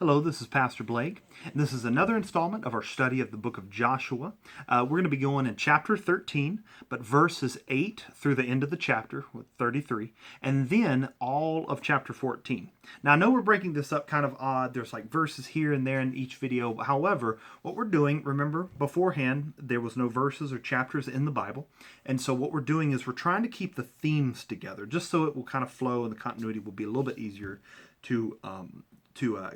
Hello, this is Pastor Blake, and this is another installment of our study of the book of Joshua. We're going to be going in chapter 13, but verses 8 through the end of the chapter, with 33, and then all of chapter 14. Now, I know we're breaking this up kind of odd. There's like verses here and there in each video. However, what we're doing, remember, beforehand, there was no verses or chapters in the Bible. And so what we're doing is we're trying to keep the themes together, just so it will kind of flow and the continuity will be a little bit easier to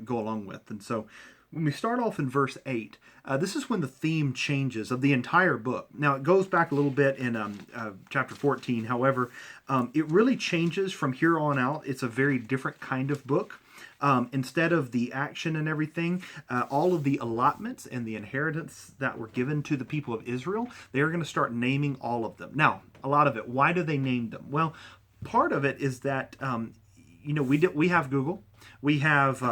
go along with. And so when we start off in verse 8, this is when the theme changes of the entire book. Now, it goes back a little bit in chapter 14. However, it really changes from here on out. It's a very different kind of book. Instead of the action and everything, all of the allotments and the inheritance that were given to the people of Israel, they are going to start naming all of them. Now, a lot of it, why do they name them? Well, part of it is that we have Google. We have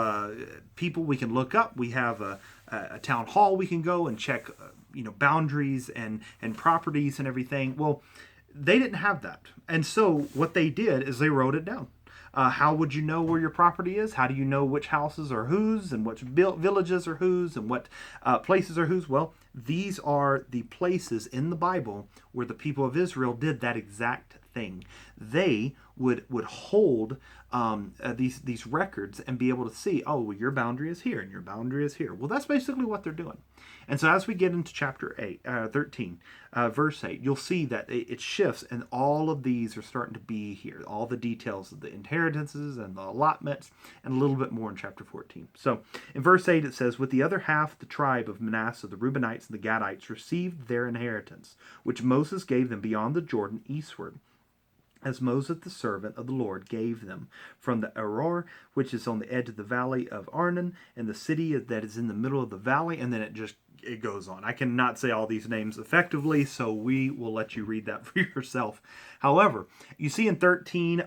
people we can look up. We have a town hall we can go and check, boundaries and properties and everything. Well, they didn't have that. And so what they did is they wrote it down. How would you know where your property is? How do you know which houses are whose and which villages are whose and what places are whose? Well, these are the places in the Bible where the people of Israel did that exact thing. They would hold these records and be able to see, oh, well, your boundary is here and your boundary is here. Well, that's basically what they're doing. And so as we get into chapter 13, verse 8, you'll see that it shifts, and all of these are starting to be here. All the details of the inheritances and the allotments, and a little bit more in chapter 14. So in verse 8 it says, with the other half, the tribe of Manasseh, the Reubenites and the Gadites received their inheritance, which Moses gave them beyond the Jordan eastward, as Moses the servant of the Lord gave them, from the Aror, which is on the edge of the valley of Arnon, and the city that is in the middle of the valley. And then it goes on. I cannot say all these names effectively, so we will let you read that for yourself. However, you see in 13,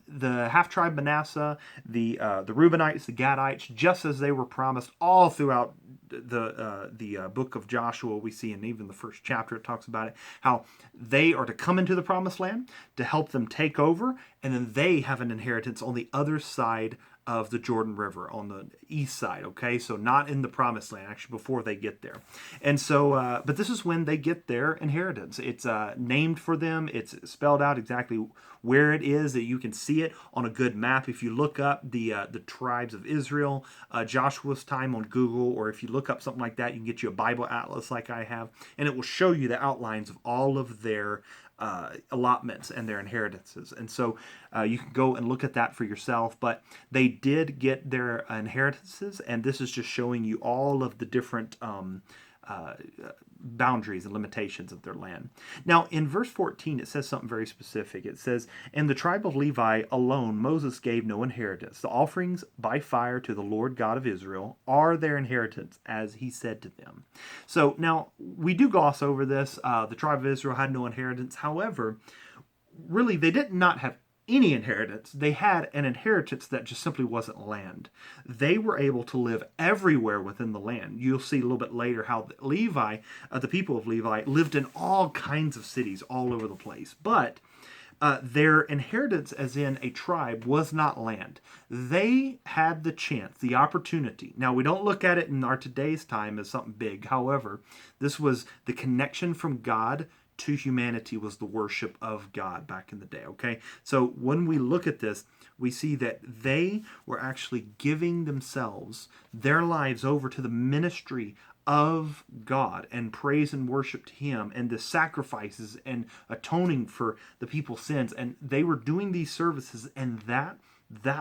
the half-tribe Manasseh, the Reubenites, the Gadites, just as they were promised all throughout the book of Joshua, we see, and even the first chapter it talks about it, how they are to come into the promised land to help them take over, and then they have an inheritance on the other side of the Jordan River, on the east side, okay? So not in the promised land, actually, before they get there. And so, but this is when they get their inheritance. It's named for them. It's spelled out exactly where it is, that you can see it on a good map. If you look up the tribes of Israel, Joshua's time on Google, or if you look up something like that, you can get you a Bible atlas like I have, and it will show you the outlines of all of their allotments and their inheritances. And so you can go and look at that for yourself. But they did get their inheritances, and this is just showing you all of the different boundaries and limitations of their land. Now, in verse 14, it says something very specific. It says, "And the tribe of Levi alone Moses gave no inheritance. The offerings by fire to the Lord God of Israel are their inheritance, as he said to them." So now, we do gloss over this. The tribe of Israel had no inheritance. However, really, they did not have any inheritance. They had an inheritance that just simply wasn't land. They were able to live everywhere within the land. You'll see a little bit later how Levi, the people of Levi, lived in all kinds of cities all over the place. But their inheritance, as in a tribe, was not land. They had the chance, the opportunity. Now, we don't look at it in our today's time as something big. However, this was the connection from God to humanity, was the worship of God back in the day, okay? So when we look at this, we see that they were actually giving themselves, their lives, over to the ministry of God and praise and worship to him, and the sacrifices and atoning for the people's sins. And they were doing these services, and that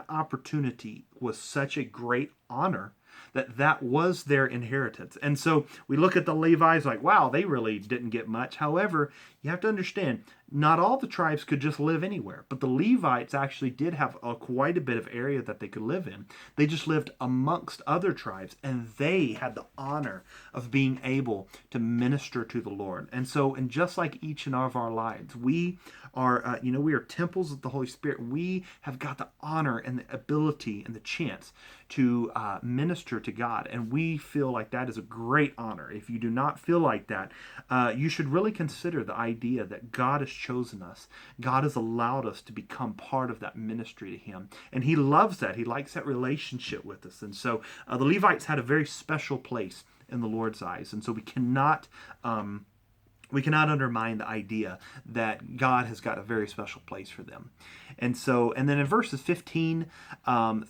opportunity was such a great honor that was their inheritance. And so we look at the Levites like, wow, they really didn't get much. However, you have to understand, not all the tribes could just live anywhere, but the Levites actually did have quite a bit of area that they could live in. They just lived amongst other tribes, and they had the honor of being able to minister to the Lord. And so, and just like each and all of our lives, we are, we are temples of the Holy Spirit. We have got the honor and the ability and the chance to minister to God, and we feel like that is a great honor. If you do not feel like that, you should really consider the idea that God has chosen us. God has allowed us to become part of that ministry to him. And he loves that. He likes that relationship with us. And so the Levites had a very special place in the Lord's eyes. And so we cannot undermine the idea that God has got a very special place for them. And then in verses 15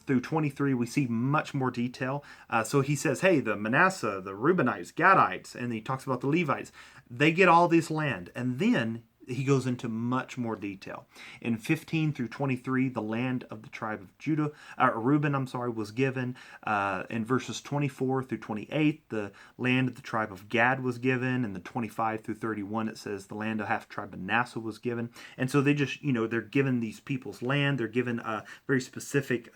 through 23, we see much more detail. So he says, hey, the Manasseh, the Reubenites, Gadites, and he talks about the Levites, they get all this land. And then he goes into much more detail. In 15 through 23, the land of the tribe of Reuben, was given. In verses 24 through 28, the land of the tribe of Gad was given. And the 25 through 31, it says the land of half tribe of Manasseh was given. And so they just, they're given these people's land. They're given very specific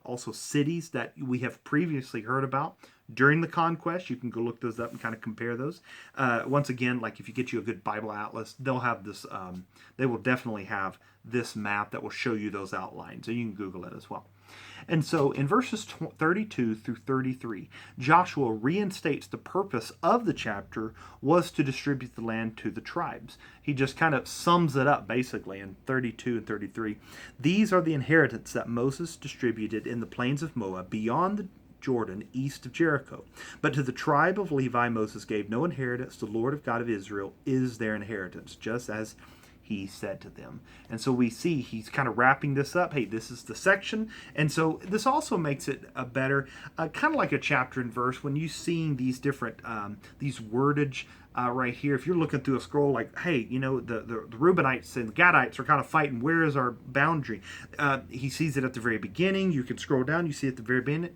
also cities that we have previously heard about during the conquest. You can go look those up and kind of compare those. Once again, like if you get you a good Bible atlas, they'll have this, they will definitely have this map that will show you those outlines. And you can Google it as well. And so in verses 32 through 33, Joshua reinstates the purpose of the chapter was to distribute the land to the tribes. He just kind of sums it up basically in 32 and 33. These are the inheritance that Moses distributed in the plains of Moab beyond the Jordan, east of Jericho. But to the tribe of Levi, Moses gave no inheritance. The Lord of God of Israel is their inheritance, just as he said to them. And so we see he's kind of wrapping this up. Hey, this is the section. And so this also makes it a better, kind of like a chapter and verse, when you seeing these different, these wordage right here. If you're looking through a scroll like, hey, the Reubenites and the Gadites are kind of fighting. Where is our boundary? He sees it at the very beginning. You can scroll down. You see at the very beginning,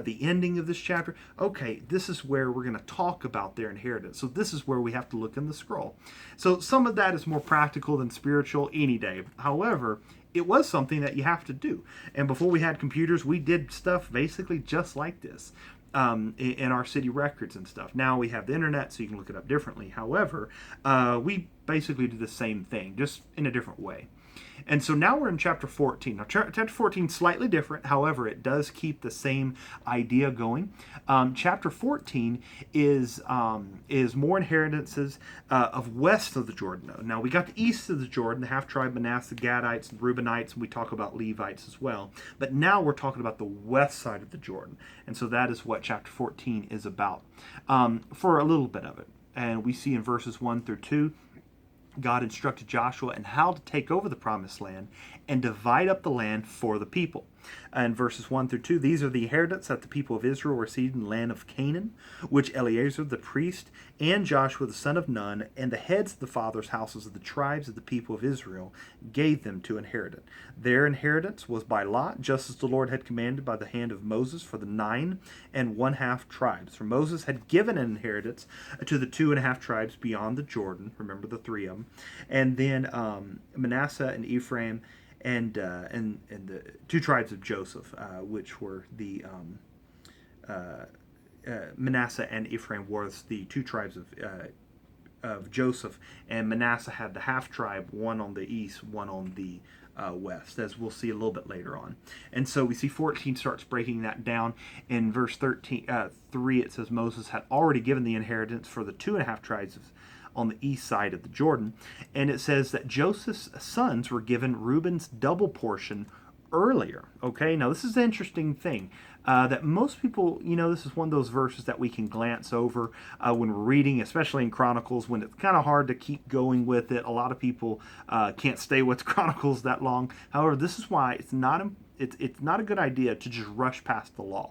the ending of this chapter. Okay, this is where we're going to talk about their inheritance. So this is where we have to look in the scroll. So some of that is more practical than spiritual any day. However, it was something that you have to do. And before we had computers, we did stuff basically just like this. In our city records and stuff. Now we have the internet, so you can look it up differently. However, we basically do the same thing, just in a different way. And so now we're in chapter 14. Now, chapter 14 is slightly different. However, it does keep the same idea going. Chapter 14 is more inheritances of west of the Jordan. Now, we got the east of the Jordan, the half-tribe Manasseh, Gadites, and Reubenites, and we talk about Levites as well. But now we're talking about the west side of the Jordan. And so that is what chapter 14 is about for a little bit of it. And we see in verses 1 through 2, God instructed Joshua in how to take over the promised land and divide up the land for the people. And verses 1 through 2, these are the inheritance that the people of Israel received in the land of Canaan, which Eleazar the priest and Joshua the son of Nun and the heads of the fathers' houses of the tribes of the people of Israel gave them to inherit it. Their inheritance was by lot, just as the Lord had commanded by the hand of Moses for the 9 1/2 tribes. For Moses had given an inheritance to the 2 1/2 tribes beyond the Jordan. Remember the 3 of them. And then Manasseh and Ephraim and the 2 tribes of Joseph, which were the Manasseh and Ephraim was the 2 tribes of Joseph, and Manasseh had the half tribe, one on the east, one on the west, as we'll see a little bit later on. And so we see 14 starts breaking that down. In verse 3, it says Moses had already given the inheritance for the 2 1/2 tribes on the east side of the Jordan. And it says that Joseph's sons were given Reuben's double portion earlier. Okay, now this is an interesting thing that most people, this is one of those verses that we can glance over when we're reading, especially in Chronicles, when it's kind of hard to keep going with it. A lot of people can't stay with Chronicles that long. However, this is why it's not a good idea to just rush past the law.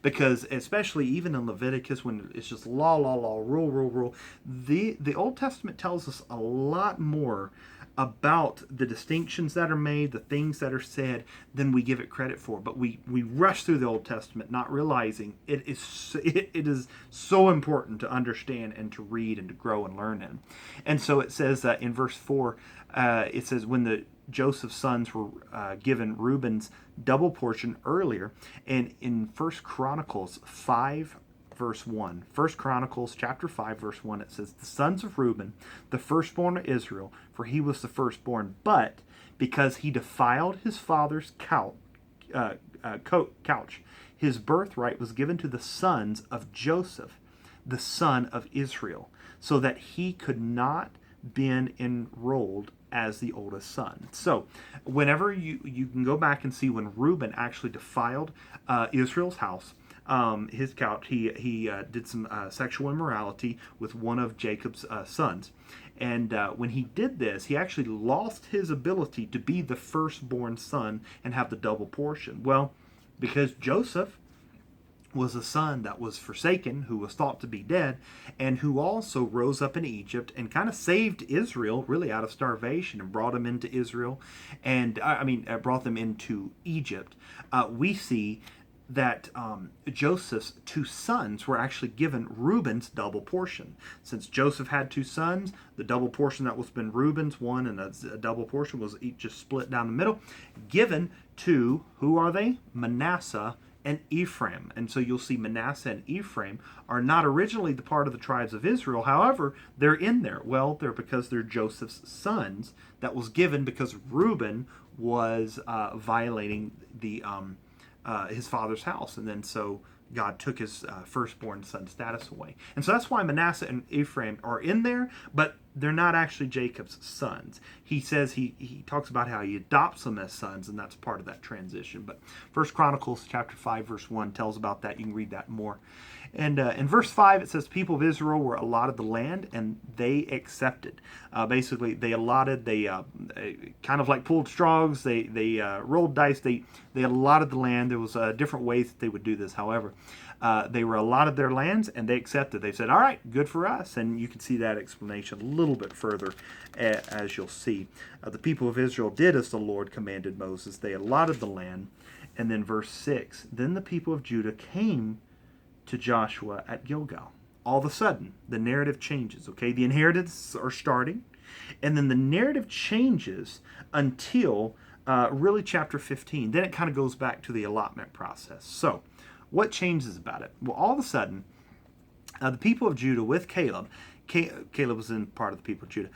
Because especially even in Leviticus, when it's just law, rule, the Old Testament tells us a lot more about the distinctions that are made, the things that are said, than we give it credit for. But we rush through the Old Testament, not realizing it is so important to understand and to read and to grow and learn in. And so it says that in verse 4, it says when the Joseph's sons were given Reuben's double portion earlier, and in 1 Chronicles 5 verse 1, 1 Chronicles chapter 5 verse 1, it says, the sons of Reuben, the firstborn of Israel, for he was the firstborn, but because he defiled his father's couch, his birthright was given to the sons of Joseph, the son of Israel, so that he could not been enrolled as the oldest son. So whenever you can go back and see when Reuben actually defiled Israel's house, his couch, he did some sexual immorality with one of Jacob's sons. And when he did this, he actually lost his ability to be the firstborn son and have the double portion. Well, because Joseph was a son that was forsaken, who was thought to be dead, and who also rose up in Egypt and kind of saved Israel really out of starvation and brought them into Israel, and brought them into Egypt. We see that Joseph's two sons were actually given Reuben's double portion. Since Joseph had two sons, the double portion that was been Reuben's, one, and a double portion was each just split down the middle, given to, who are they? Manasseh and Ephraim. And so you'll see Manasseh and Ephraim are not originally the part of the tribes of Israel. However, they're in there. Well, they're because they're Joseph's sons that was given because Reuben was violating the his father's house. And then so God took his firstborn son status away. And so that's why Manasseh and Ephraim are in there, but they're not actually Jacob's sons. He says he talks about how he adopts them as sons, and that's part of that transition. But 1 Chronicles chapter 5, verse 1 tells about that. You can read that more. And in verse 5, it says, the people of Israel were allotted the land, and they accepted. Basically, they allotted, they kind of like pulled straws, they rolled dice, they allotted the land. There was different ways that they would do this. However, they were allotted their lands, and they accepted. They said, all right, good for us. And you can see that explanation a little bit further, as you'll see. The people of Israel did as the Lord commanded Moses. They allotted the land. And then verse 6, then the people of Judah came to Joshua at Gilgal. All of a sudden, the narrative changes, okay? The inheritance are starting, and then the narrative changes until really chapter 15. Then it kind of goes back to the allotment process. So, what changes about it? Well, all of a sudden, the people of Judah with Caleb was in part of the people of Judah,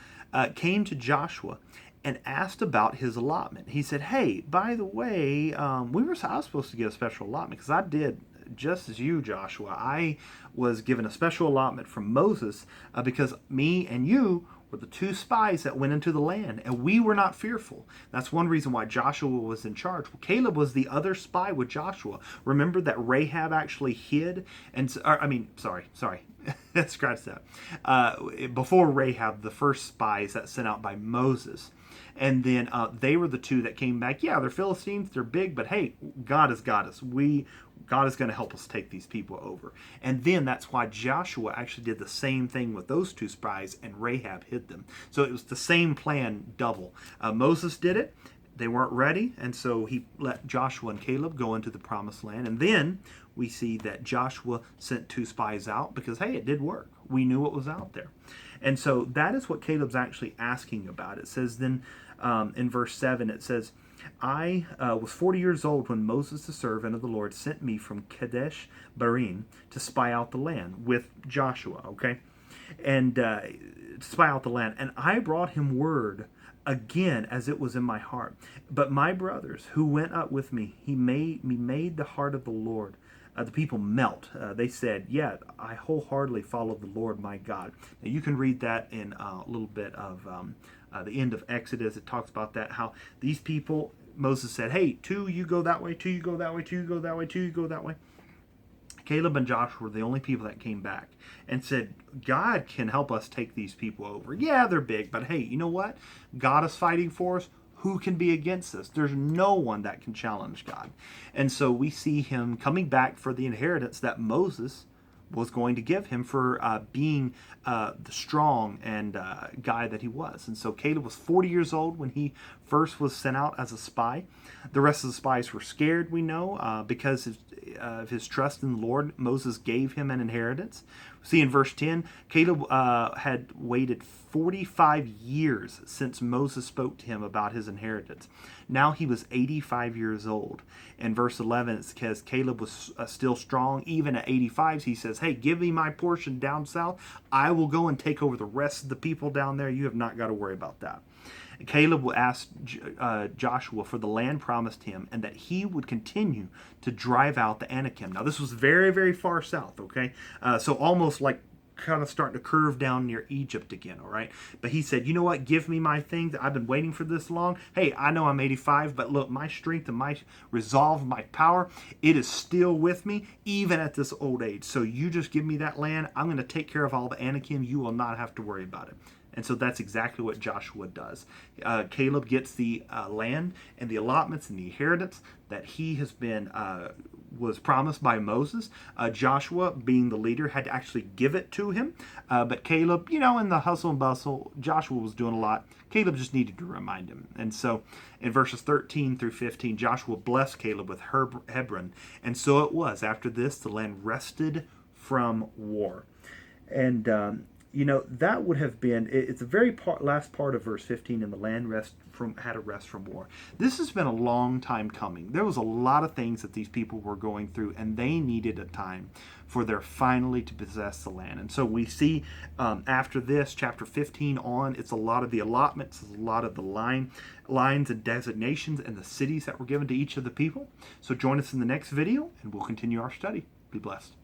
came to Joshua and asked about his allotment. He said, hey, by the way, I was supposed to get a special allotment because I did just as you, Joshua. I was given a special allotment from Moses because me and you were the two spies that went into the land, and we were not fearful. That's one reason why Joshua was in charge. Well, Caleb was the other spy with Joshua. Remember that Rahab actually hid, and sorry, scratch that. Before Rahab, the first spies that sent out by Moses. And then they were the two that came back. Yeah, they're Philistines, they're big, but hey, God has got us. God is going to help us take these people over. And then that's why Joshua actually did the same thing with those two spies, and Rahab hid them. So it was the same plan double. Moses did it. They weren't ready, and so he let Joshua and Caleb go into the promised land. And then we see that Joshua sent two spies out because, hey, it did work. We knew what was out there. And so that is what Caleb's actually asking about. It says then in verse 7, it says, I was 40 years old when Moses, the servant of the Lord, sent me from Kadesh Barnea to spy out the land with Joshua, okay? And to spy out the land. And I brought him word again as it was in my heart. But my brothers who went up with me, he made the heart of the Lord, the people melt. They said, yeah, I wholeheartedly follow the Lord my God. Now you can read that in a little bit of the end of Exodus. It talks about that, how these people, Moses said, hey, two, you go that way, two, you go that way, two, you go that way, two, you go that way. Caleb and Joshua were the only people that came back and said, God can help us take these people over. Yeah, they're big, but hey, you know what? God is fighting for us. Who can be against us? There's no one that can challenge God. And so we see him coming back for the inheritance that Moses was going to give him for being the strong and guy that he was. And so Caleb was 40 years old when he first was sent out as a spy. The rest of the spies were scared, we know, because of his trust in the Lord. Moses gave him an inheritance. See in verse 10, Caleb had waited 45 years since Moses spoke to him about his inheritance. Now he was 85 years old. In verse 11, it says Caleb was still strong. Even at 85, he says, hey, give me my portion down south. I will go and take over the rest of the people down there. You have not got to worry about that. Caleb asked Joshua for the land promised him and that he would continue to drive out the Anakim. Now, this was very, very far south, okay? So almost like kind of starting to curve down near Egypt again, all right? But he said, you know what? Give me my things. I've been waiting for this long. Hey, I know I'm 85, but look, my strength and my resolve, my power, it is still with me, even at this old age. So you just give me that land. I'm going to take care of all the Anakim. You will not have to worry about it. And so that's exactly what Joshua does. Caleb gets the land and the allotments and the inheritance that he has been was promised by Moses. Joshua, being the leader, had to actually give it to him. But Caleb, in the hustle and bustle, Joshua was doing a lot. Caleb just needed to remind him. And so in verses 13 through 15, Joshua blessed Caleb with Hebron. And so it was. After this, the land rested from war. And that would have been, it's the very last part of verse 15, and the land had a rest from war. This has been a long time coming. There was a lot of things that these people were going through, and they needed a time for their finally to possess the land. And so we see after this, chapter 15 on, it's a lot of the allotments, it's a lot of the lines and designations and the cities that were given to each of the people. So join us in the next video, and we'll continue our study. Be blessed.